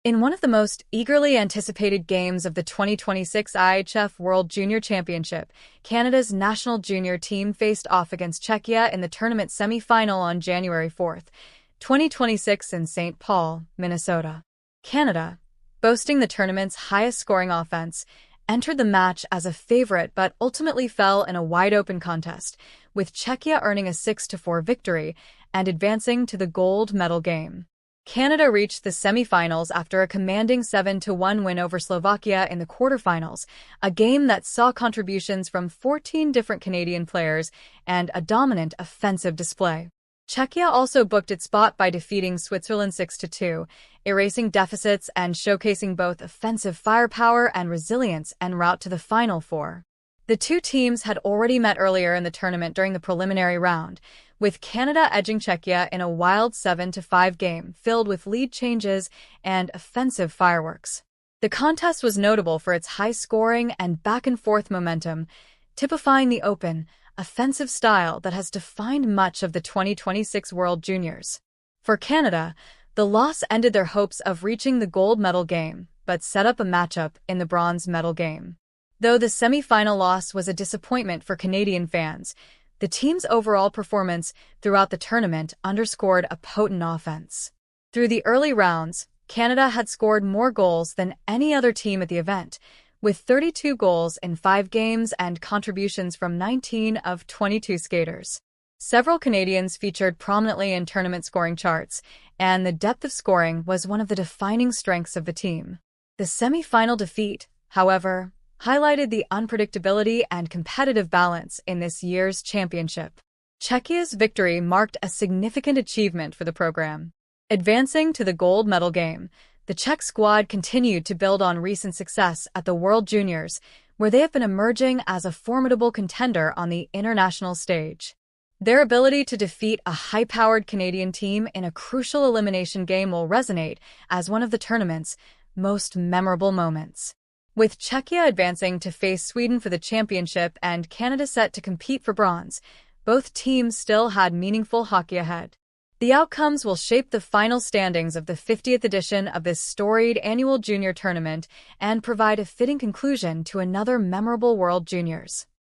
In one of the most eagerly anticipated games of the 2026 IHF World Junior Championship, Canada's national junior team faced off against Czechia in the tournament semi-final on January 4, 2026 in St. Paul, Minnesota. Canada, boasting the tournament's highest-scoring offense, entered the match as a favorite but ultimately fell in a wide-open contest, with Czechia earning a 6-4 victory and advancing to the gold medal game. Canada reached the semi-finals after a commanding 7-1 win over Slovakia in the quarterfinals, a game that saw contributions from 14 different Canadian players and a dominant offensive display. Czechia also booked its spot by defeating Switzerland 6-2, erasing deficits and showcasing both offensive firepower and resilience en route to the Final Four. The two teams had already met earlier in the tournament during the preliminary round, with Canada edging Czechia in a wild 7-5 game filled with lead changes and offensive fireworks. The contest was notable for its high scoring and back-and-forth momentum, typifying the open, offensive style that has defined much of the 2026 World Juniors. For Canada, the loss ended their hopes of reaching the gold medal game, but set up a matchup in the bronze medal game. Though the semi-final loss was a disappointment for Canadian fans, the team's overall performance throughout the tournament underscored a potent offense. Through the early rounds, Canada had scored more goals than any other team at the event, with 32 goals in 5 games and contributions from 19 of 22 skaters. Several Canadians featured prominently in tournament scoring charts, and the depth of scoring was one of the defining strengths of the team. The semi-final defeat, however, highlighted the unpredictability and competitive balance in this year's championship. Czechia's victory marked a significant achievement for the program. Advancing to the gold medal game, the Czech squad continued to build on recent success at the World Juniors, where they have been emerging as a formidable contender on the international stage. Their ability to defeat a high-powered Canadian team in a crucial elimination game will resonate as one of the tournament's most memorable moments. With Czechia advancing to face Sweden for the championship and Canada set to compete for bronze, both teams still had meaningful hockey ahead. The outcomes will shape the final standings of the 50th edition of this storied annual junior tournament and provide a fitting conclusion to another memorable World Juniors.